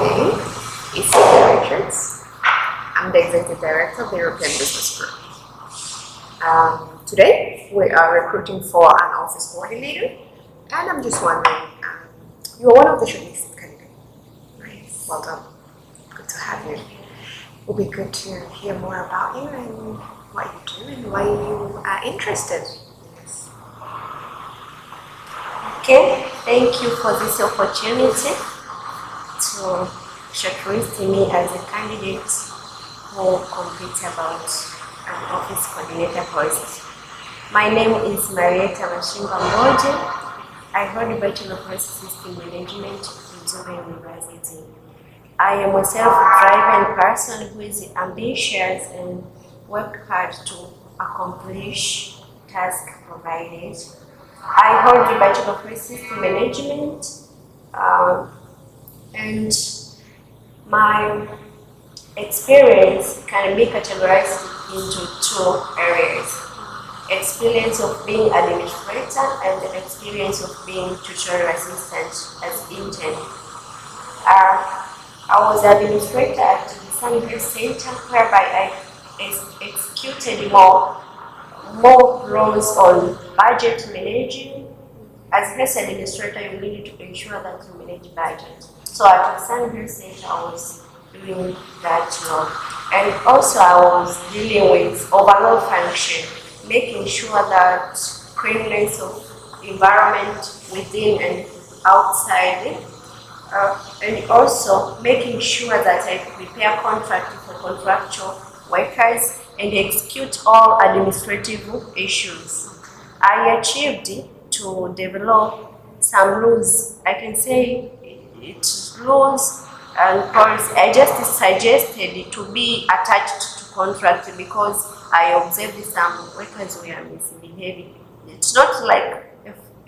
name is Cikay. I'm the Executive Director of the European Business Group. Today, we are recruiting for an office coordinator, and I'm just wondering, you are one of the shortlisted candidates. Nice. Well done. Good to have you. It would be good to hear more about you and what you do and why you are interested. Okay, thank you for this opportunity to shortlist me as a candidate who competes about an office coordinator post. My name is Malieta Mashimba Mboje. I hold a Bachelor of Health System Management in Mboje University. I am a self-driven person who is ambitious and work hard to accomplish tasks provided. I hold a Bachelor of Health System Management, and my experience can be categorized into two areas: experience of being administrator and the experience of being tutorial assistant as intern. I was administrator at the Sunday Center, whereby I executed more roles on budget managing. As health administrator, you need to ensure that you manage budget. So at the Sunday Center, I was doing that role. And also I was dealing with overall function, making sure that cleanliness of environment within and outside, and also making sure that I prepare contract for contractual workers and execute all administrative issues. I achieved to develop some rules. I can say it's rules and policy. I just suggested to be attached to contract because I observed some workers were misbehaving. It's not like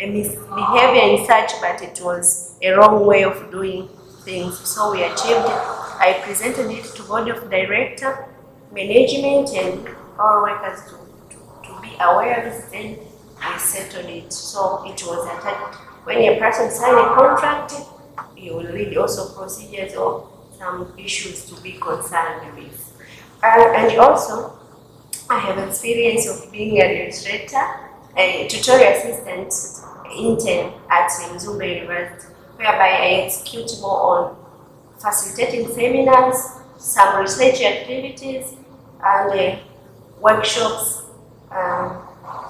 a misbehavior in such, but it was a wrong way of doing things. So we achieved it. I presented it to board of director, management, and all workers to be aware of it, and we settled it. So it was attached. When a person signs a contract, you will read also procedures or some issues to be concerned with. And also, I have experience of being an administrator, a tutorial assistant intern at Mboje University, whereby I execute more on facilitating seminars, some research activities, and workshops,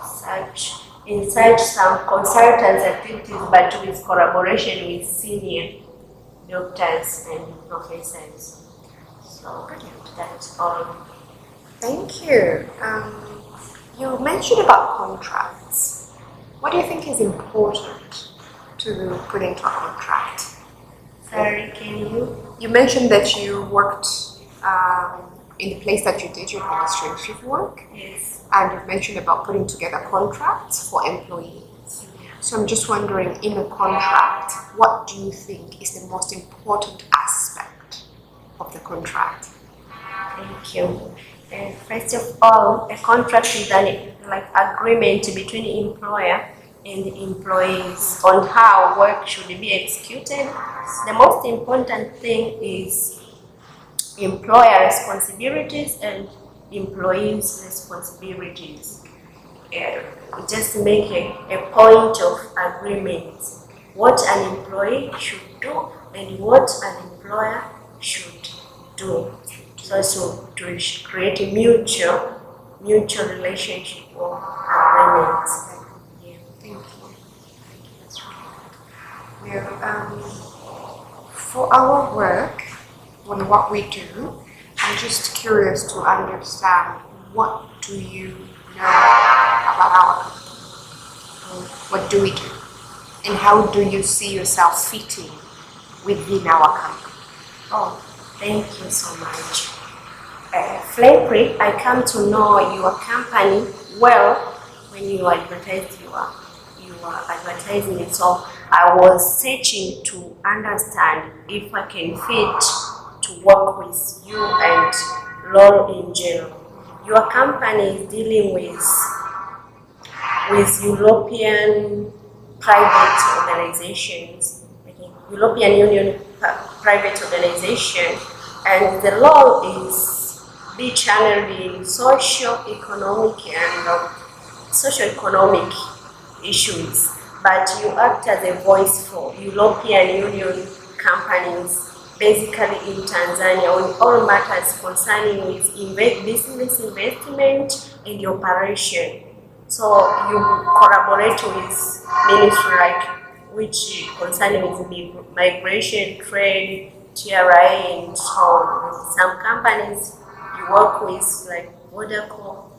such some consultants activities, but with collaboration with senior doctors and professors. So that's all. Thank you. You mentioned about contracts. What do you think is important to put into a contract? Sorry, can you? You mentioned that you worked in the place that you did your administrative work. Yes. And you've mentioned about putting together contracts for employees. So I'm just wondering, in a contract, what do you think is the most important aspect of the contract? Thank you. First of all, a contract is an agreement between employer and employees on how work should be executed. The most important thing is employer responsibilities and employees' responsibilities. Just make a point of agreement, what an employee should do and what an employer should do. So to create a mutual relationship or agreement. Yeah, thank you. That's really good. Well, for our work, on what we do, I'm just curious to understand, what do you know about our company? What do we do? And how do you see yourself fitting within our company? Oh, thank you so much. Frankly, I come to know your company well when you advertise you are advertising it. So I was searching to understand if I can fit to work with you and role in general. Your company is dealing with European private organizations, European Union private organization, and the law is be channeled in socio-economic issues, but you act as a voice for European Union companies, basically in Tanzania, on all matters concerning with business investment and operation. So you collaborate with ministry like which concerning with migration, trade, TRI, and so on. Some companies you work with like Vodacom,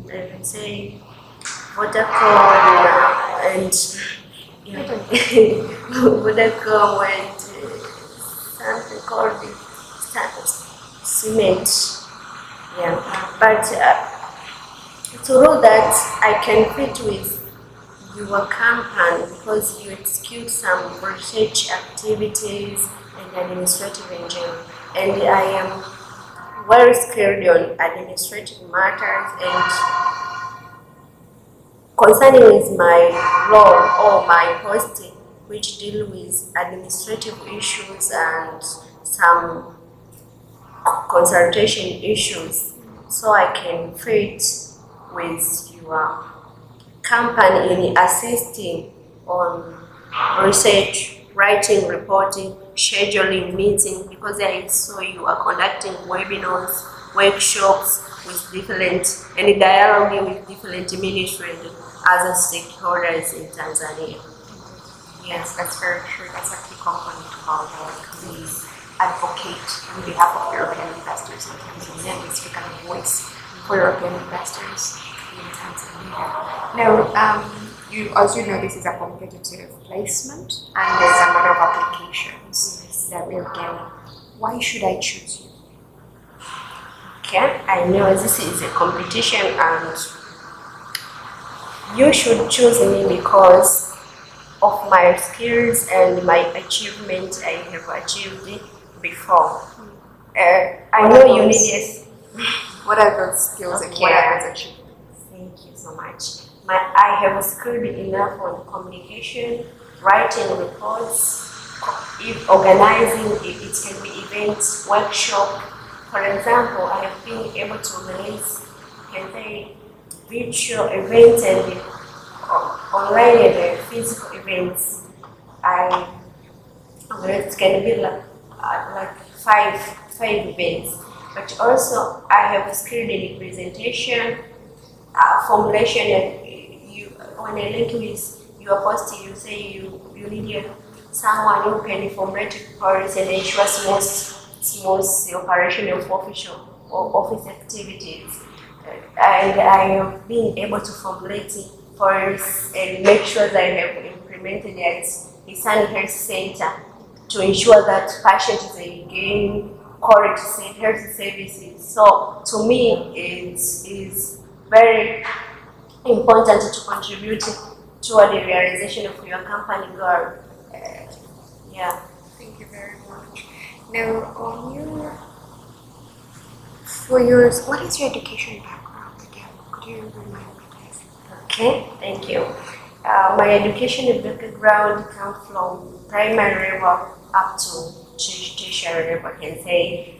I can say Vodacom and Vodacom and something called cement. Yeah, but through that I can fit with your company because you execute some research activities and administrative engineering, and I am very skilled on administrative matters and concerning with my role or my posting, which deal with administrative issues and some consultation issues, so I can fit with your company in assisting on research, writing, reporting, scheduling meetings, because I saw you are conducting webinars, workshops with different and dialoguing with different ministries and other stakeholders in Tanzania. Yes, that's very true. That's a key component of our work. We advocate on behalf of European investors in Tanzania. We speak as a voice for European investors in Tanzania. Now, as you know, this is a competitive placement, and there's a lot of applications that we're getting. Why should I choose you? Okay, I know this is a competition, and you should choose me because of my skills and my achievements I have achieved before. I know you need What are those skills and what are those achievements? Thank you so much. I have skilled enough on communication, writing reports, organizing, it can be events, workshop. For example, I have been able to organize, can say, virtual events and online and physical events. It can be like five events. But also, I have skilled in presentation, formulation, and when I link with your post, you say you need someone who can formulate policy and ensure smooth operation of office activities. And I have been able to formulate policy and make sure that I have implemented at Isani Health Center to ensure that patients gain quality health services. So to me, it is very important to contribute toward the realization of your company goal. Yeah. Thank you very much. Now, what is your education background again? Could you remind me, please? Okay, thank you. My education background comes from primary level up to tertiary level. I can say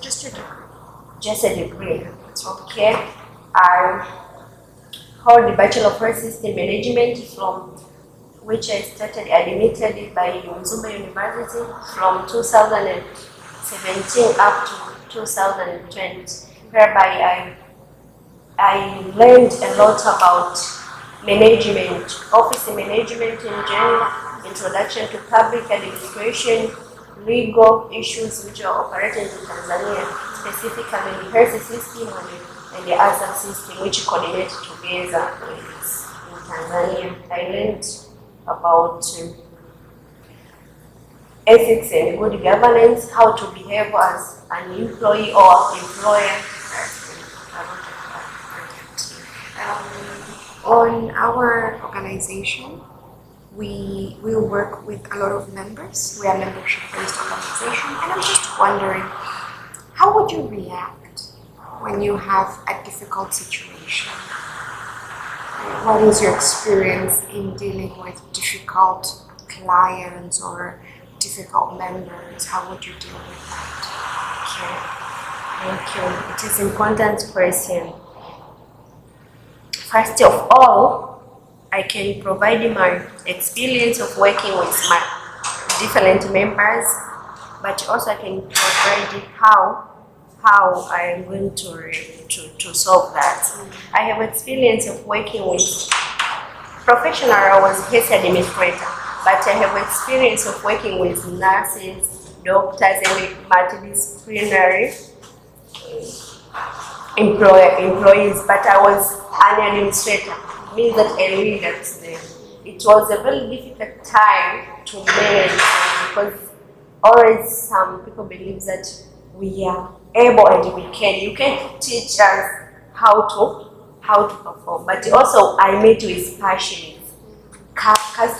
Just a degree. just a degree. Okay. I hold the Bachelor of Health System Management, from which I started admitted by Mzumba University from 2017 up to 2020, whereby I learned a lot about management, office management in general, introduction to public administration, legal issues which are operating in Tanzania, specifically the health system and the other system which coordinate together in Tanzania. I learned about ethics and good governance, how to behave as an employee or employer. On our organization, we will work with a lot of members. We are a membership-based organization, and I'm just wondering, how would you react when you have a difficult situation? What is your experience in dealing with difficult clients or difficult members? How would you deal with that? Okay, thank you. It is an important question. First of all, I can provide my experience of working with my different members, but also I can provide how I am going to solve that. I have experience of working with professional. I was case administrator, but I have experience of working with nurses, doctors, and multidisciplinary employees. But I was an administrator, means that I really that's them. It was a very difficult time to manage because always some people believe that we are able and we can. You can teach us how to perform, but also I met with passion. Customers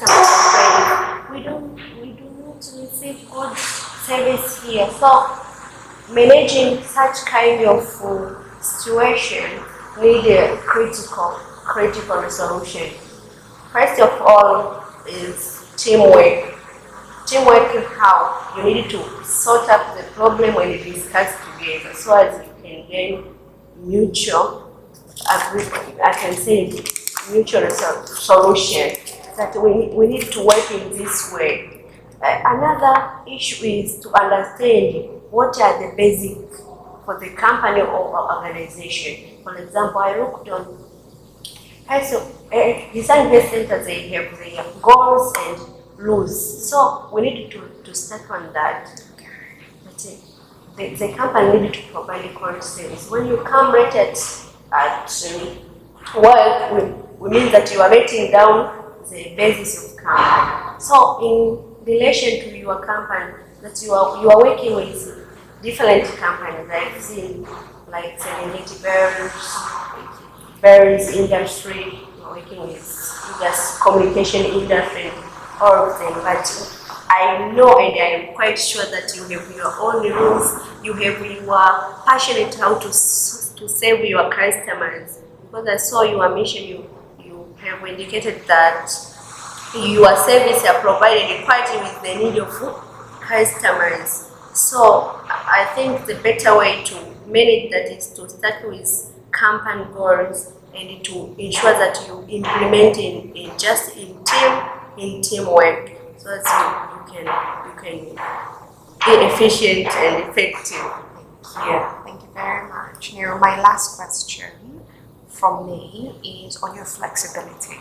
complain, we do not receive good service here. So managing such kind of situation need a critical resolution. First of all is teamwork. Teamwork is how you need to sort out the problem when you discuss together so as you can gain mutual agreement. I can say mutual solution that we need to work in this way. Another issue is to understand what are the basics for the company or organization. For example, I looked on design based centers, they have their goals and rules. So we need to start on that. The company needs to provide a quality service. When you come right at work, we mean that you are writing down the basis of company. So in relation to your company, that you are working with different companies. I've seen like Serengeti berries industry, working with just communication industry, all of them. But I know and I am quite sure that you have your own rules, you are passionate how to serve your customers. Because I saw your mission, you have indicated that your service are provided equally with the need of customers. So I think the better way to manage that is to start with company goals and to ensure that you implement in teamwork, so that you can be efficient and effective. Yeah. Thank you very much. Now, my last question from me is on your flexibility.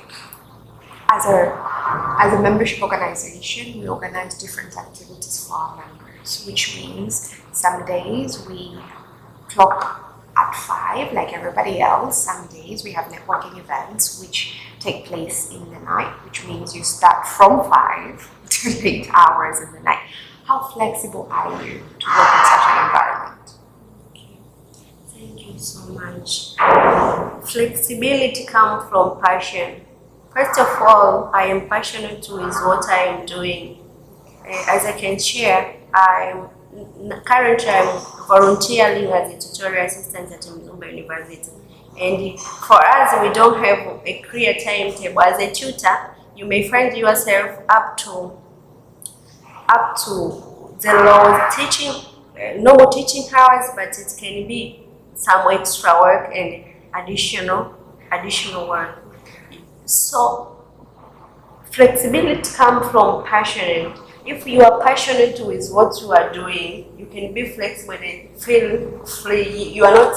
As a membership organization, we organize different activities for our members, which means some days we clock at 5 like everybody else. Some days we have networking events which take place in the night, which means you start from 5 to late hours in the night. How flexible are you to work in such an environment? Okay. Thank you so much. Flexibility comes from passion. First of all, I am passionate with what I am doing. As I can share, currently I'm volunteering as a tutorial assistant at Mashimba University. And for us, we don't have a clear timetable. As a tutor, you may find yourself up to the law teaching, normal teaching hours, but it can be some extra work and additional work. So flexibility comes from passion. If you are passionate with what you are doing, you can be flexible and feel free. You are not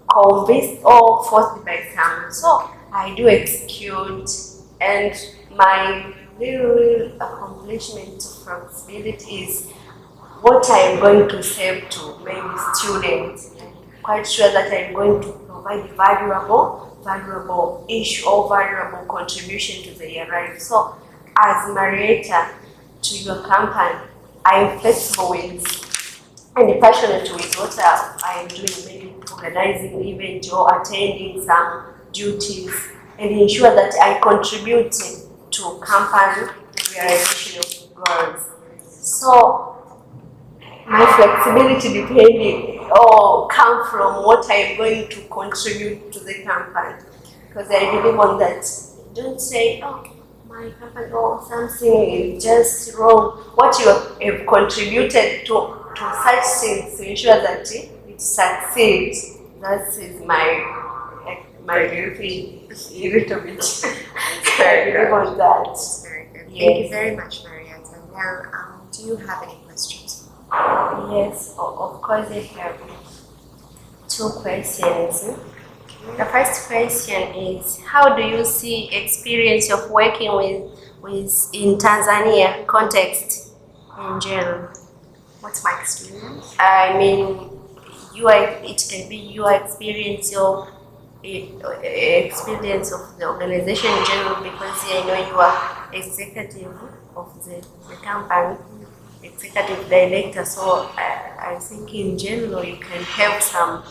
convinced or forced by someone. So I do execute, and my real accomplishment of flexibility is what I am going to save to maybe students. I'm quite sure that I'm going to provide valuable issue or valuable contribution to their life. So as Malieta to your company, I am flexible with and passionate with what I am doing, maybe organizing events or attending some duties, and ensure that I contribute to company realization of goals. So my flexibility depending or come from what I am going to contribute to the company, because I believe on that. Don't say, oh, my company or something is just wrong, what you have contributed to such things to ensure that it succeeds. That is my duty a little bit. Very good. On that. Very good. Yes. Thank you very much, Malieta. Now, do you have any questions? Yes, of course I have two questions. The first question is, how do you see experience of working with in Tanzania context in general? What's my experience? I mean, it can be your experience of the organization in general, because I know you are executive of the company, executive director. So I think in general you can have some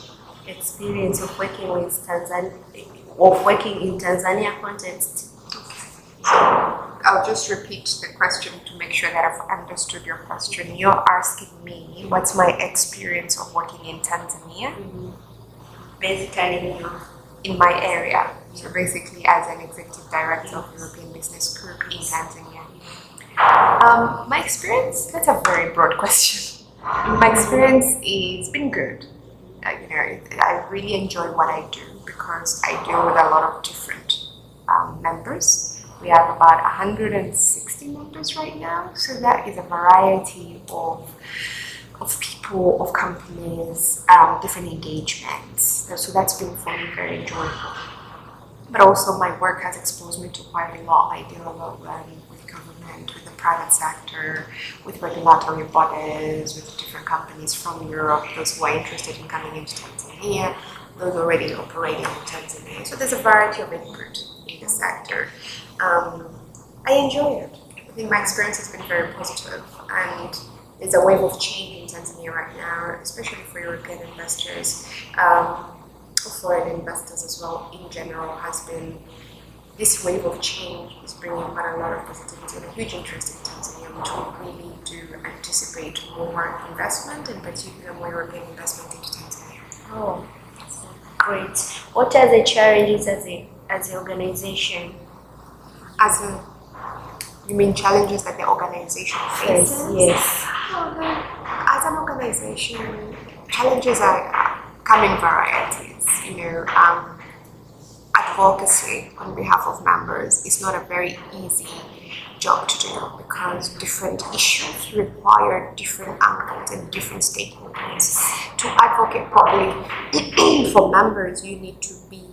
experience of working with working in Tanzania context. I'll just repeat the question to make sure that I've understood your question. You're asking me what's my experience of working in Tanzania? Basically, in my area. So basically as an executive director of European Business Group in Tanzania. My experience, that's a very broad question. My experience has been good. I really enjoy what I do because I deal with a lot of different members. We have about 160 members right now, so that is a variety of people, of companies, different engagements. So that's been for me very enjoyable. But also my work has exposed me to quite a lot. I deal a lot with government, with the private sector, with regulatory bodies, with different companies from Europe, those who are interested in coming into Tanzania, those already operating in Tanzania. So there's a variety of input in the sector. I enjoy it. I think my experience has been very positive, and there's a wave of change in Tanzania right now, especially for European investors, foreign investors as well in general. Has been this wave of change is bringing about a lot of positivity and a huge interest in Tanzania, which we really do anticipate more investment, in particular more European investment into Tanzania. Oh, great. What are the challenges as an organization? You mean challenges that the organization faces? Yes. As an organization, challenges come in varieties. Advocacy on behalf of members is not a very easy job to do because different issues require different angles and different stakeholders. To advocate properly for members, you need to be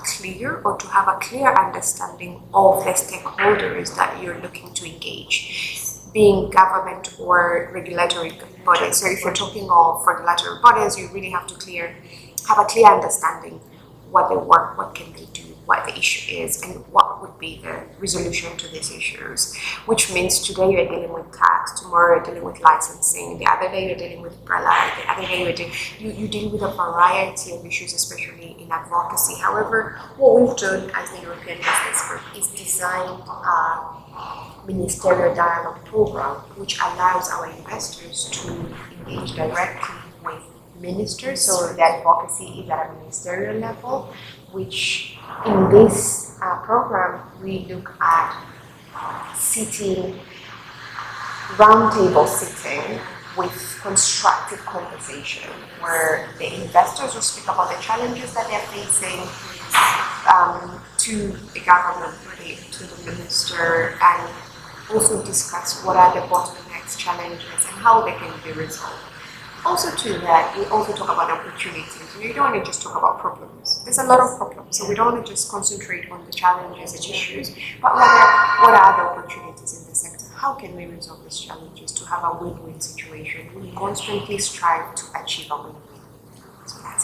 clear, or to have a clear understanding of the stakeholders that you're looking to engage, being government or regulatory bodies. So if you're talking of regulatory bodies, you really have to have a clear understanding what they work, what can they do, what the issue is, and what would be the resolution to these issues. Which means today you're dealing with tax, tomorrow you're dealing with licensing, the other day you're dealing with umbrella, the other day you deal with a variety of issues, especially in advocacy. However, what we've done as the European Business Group is design a ministerial dialogue program which allows our investors to engage directly with ministers. So the advocacy is at a ministerial level, which in this program we look at roundtable sitting with constructive conversation where the investors will speak about the challenges that they're facing to the government, to the minister, and also discuss what are the bottlenecks, challenges, and how they can be resolved. Also to that, we also talk about opportunities. We don't want to just talk about problems. There's a lot of problems, so we don't want to just concentrate on the challenges and issues, but rather what are the opportunities in the sector? How can we resolve these challenges to have a win-win situation? We constantly strive to achieve a win-win. So that's